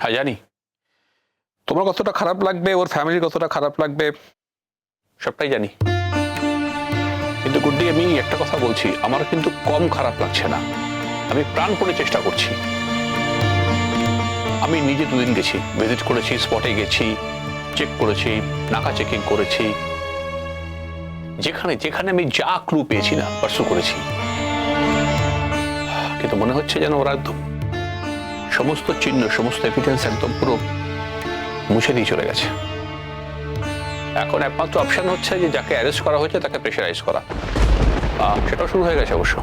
হ্যাঁ জানি তোমার কতটা খারাপ লাগবে, ওর ফ্যামিলির কতটা খারাপ লাগবে, সবটাই জানি। কিন্তু গুড্ডি, আমি একটা কথা বলছি, আমার কিন্তু কম খারাপ লাগছে না। আমি প্রাণপণে চেষ্টা করছি। আমি নিজে দুদিন গেছি, ভিজিট করেছি, স্পটে গেছি, চেক করেছি, নাকা চেকিং করেছি, যেখানে যেখানে আমি যা ক্লু পেয়েছি না পার্সু করেছি। কিন্তু মনে হচ্ছে যেন ওরা একদম সমস্ত চিহ্ন, সমস্ত এভিডেন্স একদম পুরো মুছে দিয়ে চলে গেছে। এখন একমাত্র অপশন হচ্ছে যে যাকে অ্যারেস্ট করা হয়েছে তাকে প্রেশারাইজ করা। সেটাও শুরু হয়ে গেছে অবশ্য।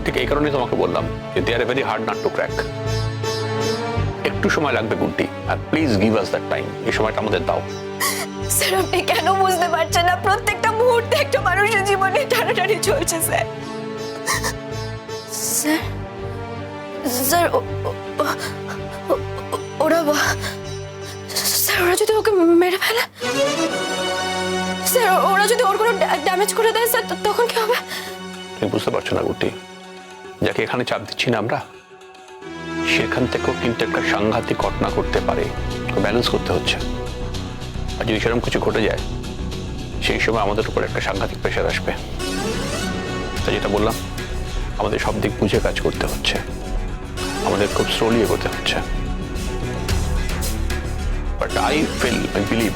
ঠিক এই কারণেই তোমাকে বললাম যে they are a very hard nut to crack. একটু সময় লাগবে গুড্ডি, আর please give us that time. এই সময়টা আমাদের দাও। স্যার, আপনি কেন বুঝতে পারছেন না? প্রত্যেকটা মুহূর্তে একটা মানুষের জীবনে টানাটানি চলছে স্যার। স্যার স্যার ওরা স্যার, ওরা যদি ওকে মেরে ফেলে, স্যার ওরা যদি ওর কোনো ড্যামেজ করে দেয় স্যার, তখন কি হবে? তুমি বুঝতে পারছো না গুড্ডি, যাকে এখানে চাপ দিচ্ছি না আমরা, সেখান থেকেও কিন্তু একটা সাংঘাতিক ঘটনা করতে পারে। ব্যালেন্স করতে হচ্ছে। আর যদি সেরকম কিছু ঘটে যায়, সেই সময় আমাদের উপর একটা সাংঘাতিক প্রেশার আসবে। তাই যেটা বললাম, আমাদের সব দিক বুঝে কাজ করতে হচ্ছে, আমাদের খুব স্লোলি এগোতে হচ্ছে। বাট আই বিলিভ,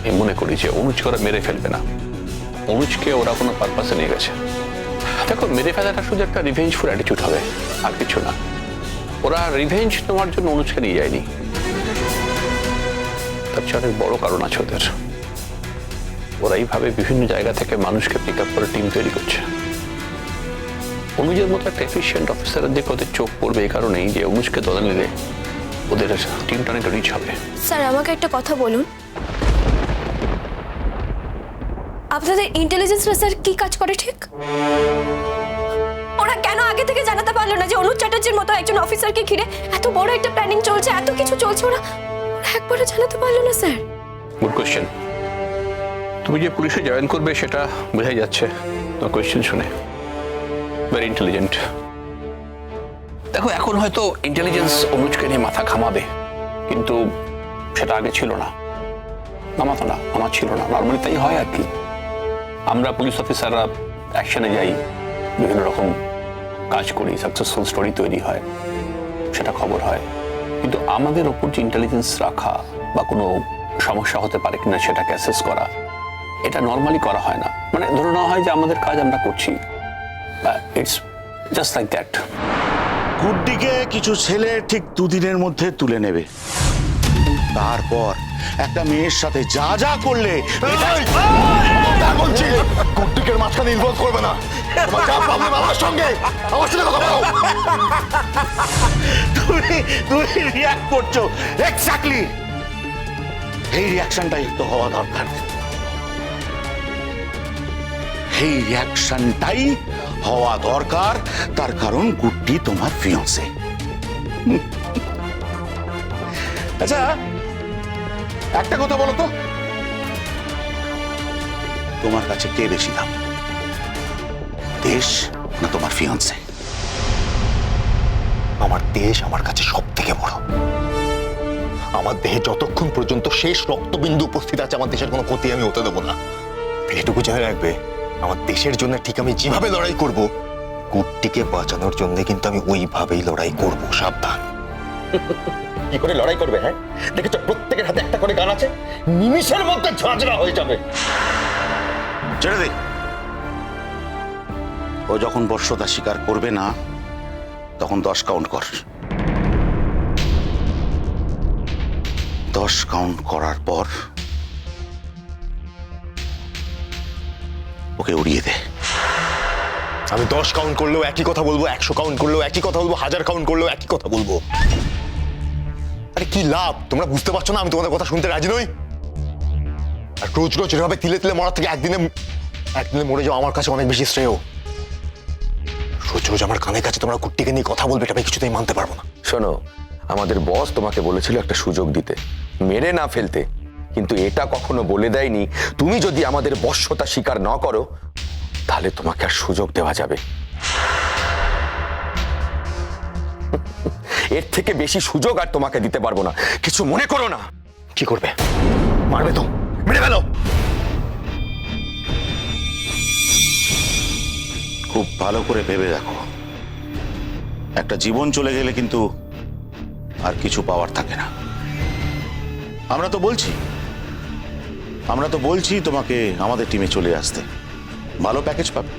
আমি মনে করি যে অনুজকে ওরা মেরে ফেলবে না। অনুজকে ওরা কোনো পারপাসে নিয়ে গেছে। দেখো, মেরে ফেলাটা শুধু একটা রিভেঞ্জফুল অ্যাটিটিউড হবে, আর কিছু না। ওরা রিভেঞ্জ নেওয়ার জন্য অনুজকে নিয়ে যায়নি, তার চেয়ে অনেক বড় কারণ আছে ওদের। ওরা এইভাবে বিভিন্ন জায়গা থেকে মানুষকে পিক আপ করে টিম তৈরি করছে। অনুজের মতো একটা এফিসিয়েন্ট অফিসারের দিকে ওদের চোখ পড়বে এই কারণেই যে অনুজকে দলে নিলে ওদের টিমটা অনেক রিচ হবে। স্যার, আমাকে একটা কথা বলুন, আপনাদের ইন্টেলিজেন্সরা স্যার কি কাজ করে ঠিক? ওরা কেন আগে থেকে জানাতে পারলো না যে অনুজ চ্যাটার্জির মতো একজন অফিসারকে ঘিরে এত বড় একটা প্ল্যানিং চলছে, এত কিছু চলছে? ওরা একবারও জানাতে পারলো না স্যার। Good question. তুমি যে পুলিশে জয়েন করবে সেটা বোঝাই যাচ্ছে তোমার কোয়েশ্চেন শুনে। Very intelligent. দেখো, এখন হয়তো ইন্টেলিজেন্স অনুজকে নিয়ে মাথা ঘামাবে, কিন্তু সেটা আগে ছিল না। ঘামাতো না, আমার ছিল না। নর্মালি তাই হয় আর কি। আমরা পুলিশ অফিসাররা অ্যাকশনে যাই, বিভিন্ন রকম কাজ করি, সাকসেসফুল স্টোরি তৈরি হয়, সেটা খবর হয়। কিন্তু আমাদের ওপর যে ইন্টেলিজেন্স রাখা বা কোনো সমস্যা হতে পারে কিনা সেটাকে অ্যাসেস করা, এটা নর্মালি করা হয় না। মানে ধরে নেওয়া হয় যে আমাদের কাজ আমরা করছি, ইটস জাস্ট লাইক দ্যাট। গুড্ডিকে কিছু ছেলে ঠিক দুদিনের মধ্যে তুলে নেবে। তারপর একটা মেয়ের সাথে যা যা করলে কুট্টিকের মাঝখানে ইনভলভ করবে না। তোমার যা প্রবলেম আমার সঙ্গে, আমার সাথে কথা বলো। তুমি রিয়াক্ট করছো এক্স্যাক্টলি। এই রিয়াকশনটাই তো হওয়া দরকার। এই রিয়াকশনটাই হওয়া দরকার, তার কারণ গুড্ডি তোমার ফিয়ন্সে। আচ্ছা, একটা কথা বলো তো, তোমার কাছে কে বেশি দাম, দেশ না তোমার ফিয়ন্সে? আমার দেশ আমার কাছে সব থেকে বড়। আমার দেহে যতক্ষণ পর্যন্ত শেষ রক্তবিন্দু উপস্থিত আছে, আমার দেশের কোনো ক্ষতি আমি হতে দেবো না। এটুকু জেনে রাখবে, আমার দেশের জন্য ঠিক আমি যেভাবে লড়াই করব, কুট্টিকে বাঁচানোর জন্য কিন্তু আমি ওইভাবেই লড়াই করব। সাবধান। কি করে লড়াই করবে? হ্যাঁ, দেখেছো প্রত্যেকের হাতে একটা করে গান আছে, নিমিষের মধ্যে ঝাঁঝরা হয়ে যাবে। ছেড়ে দে। ও যখন বর্ষতা স্বীকার করবে না, তখন 10 কাউন্ট কর। 10 কাউন্ট করার পর ওকে উড়িয়ে দে। আমি 10 কাউন্ট করলেও একই কথা বলবো, 100 কাউন্ট করলেও একই কথা বলবো, 1000 কাউন্ট করলেও একই কথা বলবো। আরে কি লাভ? তোমরা বুঝতে পারছো না আমি তোমাদের কথা শুনতে রাজি নই? আর রোজ রোজ এভাবে তিলে তিলে মরার থেকে একদিনে মরে যাও আমার কাছে অনেক বেশি শ্রেয়। রোজ রোজ আমার কানের কাছে তোমরা কুট্টিকে নিয়ে কথা বলবে, এটা আমি কিছুতেই মানতে পারবো না। শোনো, আমাদের বস তোমাকে বলেছিল একটা সুযোগ দিতে, মেরে না ফেলতে, কিন্তু এটা কখনো বলে দেয়নি তুমি যদি আমাদের বশ্যতা স্বীকার না করো তাহলে তোমাকে আর সুযোগ দেওয়া যাবে। এর থেকে বেশি সুযোগ আর তোমাকে দিতে পারবো না, কিছু মনে করো না। কি করবে? মারবে তো? মেরে ফেলো। খুব ভালো করে ভেবে দেখো, একটা জীবন চলে গেলে কিন্তু আর কিছু পাওয়ার থাকে না। আমরা তো বলছি তোমাকে আমাদের টিমে চলে আসতে, ভালো প্যাকেজ পাবে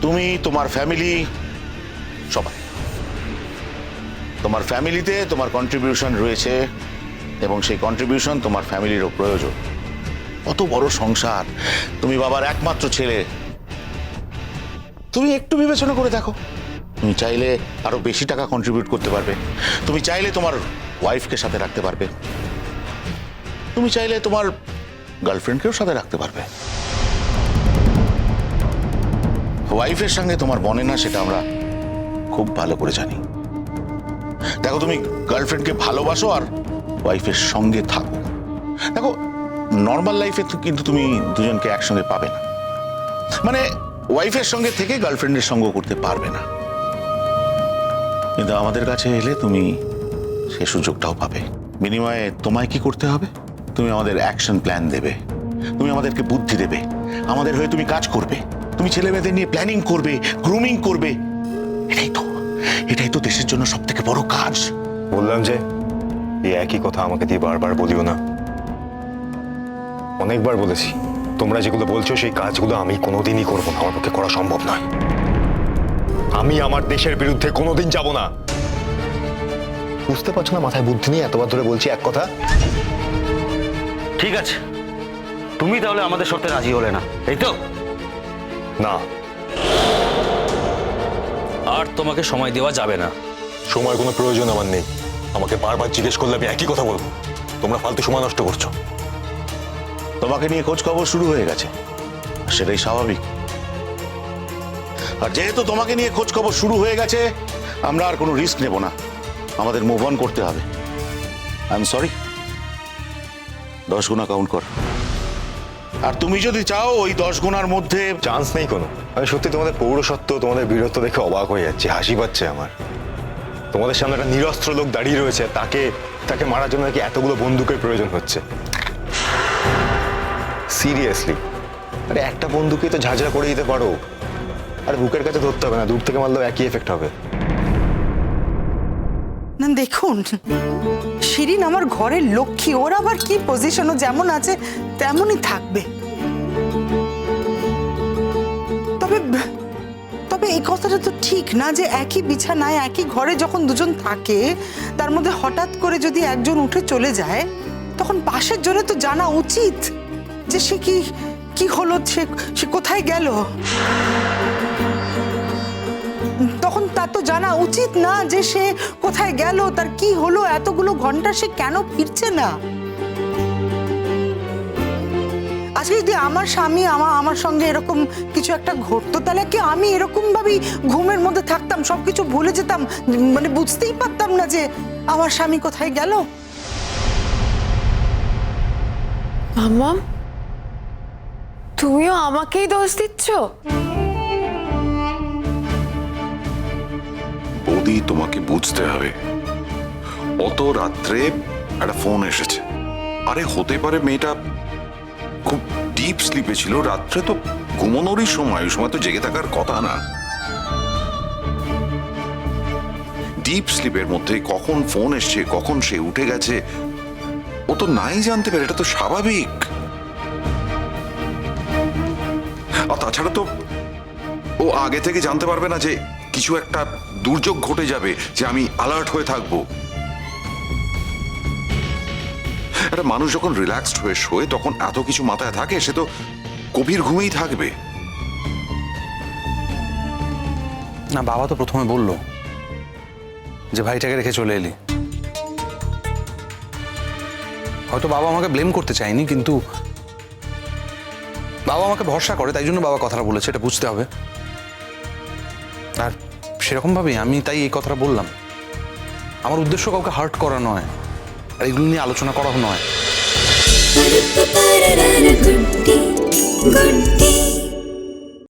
তুমি, তোমার ফ্যামিলি, সবাই। তোমার ফ্যামিলিতে তোমার কন্ট্রিবিউশন রয়েছে এবং সেই কন্ট্রিবিউশন তোমার ফ্যামিলিরও প্রয়োজন। কত বড় সংসার, তুমি বাবার একমাত্র ছেলে। তুমি একটু বিবেচনা করে দেখো, তুমি চাইলে আরো বেশি টাকা কন্ট্রিবিউট করতে পারবে, তুমি চাইলে তোমার ওয়াইফকে সাথে রাখতে পারবে, তুমি চাইলে তোমার গার্লফ্রেন্ডকেও সাথে রাখতে পারবে। ওয়াইফের সঙ্গে তোমার বনে না সেটা আমরা খুব ভালো করে জানি। দেখো, তুমি গার্লফ্রেন্ডকে ভালোবাসো আর ওয়াইফের সঙ্গে থাকো। দেখো, নর্মাল লাইফে কিন্তু তুমি দুজনকে একসঙ্গে পাবে না, মানে ওয়াইফের সঙ্গে থেকে গার্লফ্রেন্ডের সঙ্গ করতে পারবে না, কিন্তু আমাদের কাছে এলে তুমি সে সুযোগটাও পাবে। বিনিময়ে তোমায় কি করতে হবে? তুমি আমাদের অ্যাকশন প্ল্যান দেবে, তুমি আমাদেরকে বুদ্ধি দেবে, আমাদের হয়ে তুমি কাজ করবে, তুমি ছেলে মেয়েদের নিয়ে প্ল্যানিং করবে, গ্রুমিং করবে। এটাই তো দেশের জন্য সব থেকে বড় কাজ। বললাম যে এই একই কথা আমাকে দিয়ে বারবার বলিও না। অনেকবার বলেছি, তোমরা যেগুলো বলছো সেই কাজগুলো আমি কোনোদিনই করবো না, আমার পক্ষে করা সম্ভব নয়। আমি আমার দেশের বিরুদ্ধে কোনোদিন যাব না। বুঝতে পারছো না মাথায় বুদ্ধি নিয়ে এতবার ধরে বলছি এক কথা? ঠিক আছে, তুমি তাহলে আমাদের শর্তে রাজি হলে না, এই তো? না, আর তোমাকে সময় দেওয়া যাবে না। সময় কোনো প্রয়োজন আমার নেই। আমাকে বারবার জিজ্ঞেস করলে আমি একই কথা বলবো। তোমরা ফালতু সময় নষ্ট করছো। তোমাকে নিয়ে খোঁজ খবর শুরু হয়ে গেছে, সেটাই স্বাভাবিক। আর যেহেতু তোমাকে নিয়ে খোঁজ খবর শুরু হয়ে গেছে, আমরা আর কোনো রিস্ক নেব না, আমাদের মুভ অন করতে হবে। আই এম সরি, 10 গুণা কাউন্ট কর। আর তুমি যদি চাও ওই 10 গুণার মধ্যে চান্স নেই কোনো। আমি সত্যি তোমাদের পৌরসত্ব, তোমাদের বীরত্ব দেখে অবাক হয়ে যাচ্ছি, হাসি পাচ্ছে আমার। তোমাদের সামনে একটা নিরস্ত্র লোক দাঁড়িয়ে রয়েছে, তাকে মারার জন্য নাকি এতগুলো বন্দুকের প্রয়োজন হচ্ছে। সিরিয়াসলি? আরে একটা বন্দুকই তো ঝাঁঝরা করে দিতে পারো। আরে বুকের কাছে ধরতে হবে না, দূর থেকে মারলেও একই এফেক্ট হবে। না দেখুন, শিরিন আমার ঘরের লক্ষ্মী, ওর আবার কি পজিশন, ও যেমন আছে তেমনই থাকবে। তবে তবে এই কথাটা তো ঠিক না যে একই বিছানায় একই ঘরে যখন দুজন থাকে, তার মধ্যে হঠাৎ করে যদি একজন উঠে চলে যায়, তখন পাশের জনে তো জানা উচিত যে সে কি হলো, সে কোথায় গেল। তখন তার তো জানা উচিত না যে সে কোথায় গেল, তার কি হলো, এতগুলো ঘন্টা সে কেন ফিরছে না। আজকে যদি আমার স্বামী আমার সঙ্গে এরকম কিছু একটা ঘটতো, তাহলে কি আমি এরকম ভাবেই ঘুমের মধ্যে থাকতাম, সবকিছু ভুলে যেতাম, মানে বুঝতেই পারতাম না যে আমার স্বামী কোথায় গেল। মাম্মা, তুমিও আমাকেই দোষ দিচ্ছ? বৌদি, তোমাকে বুঝতে হবে, অত রাত্রে একটা ফোন এসেছে। আরে হতে পারে মেয়েটা খুব ডিপ স্লিপে ছিল, রাত্রে তো ঘুমানোরই সময়, ওই সময় তো জেগে থাকার কথা না। ডিপ স্লিপের মধ্যে কখন ফোন এসছে, কখন সে উঠে গেছে, ও তো নাই জানতে পারে, এটা তো স্বাভাবিক। আর তাছাড়া তো ও আগে থেকে জানতে পারবে না যে কিছু একটা দুর্যোগ ঘটে যাবে, যে আমি অ্যালার্ট হয়ে থাকবো। একটা মানুষ যখন রিল্যাক্সড হয়ে শোয়, তখন এত কিছু মাথায় থাকে, সে তো গভীর ঘুমেই থাকবে। না, বাবা তো প্রথমে বলল যে ভাইটাকে রেখে চলে এলি। হয়তো বাবা আমাকে ব্লেম করতে চায়নি, কিন্তু বাবা আমাকে ভরসা করে, তাই জন্য বাবা কথাটা বলেছে, এটা বুঝতে হবে। আর সেরকম ভাবেই আমি তাই এই কথাটা বললাম। আমার উদ্দেশ্য কাউকে হার্ট করা নয়, আর এগুলো নিয়ে আলোচনা করাও নয়।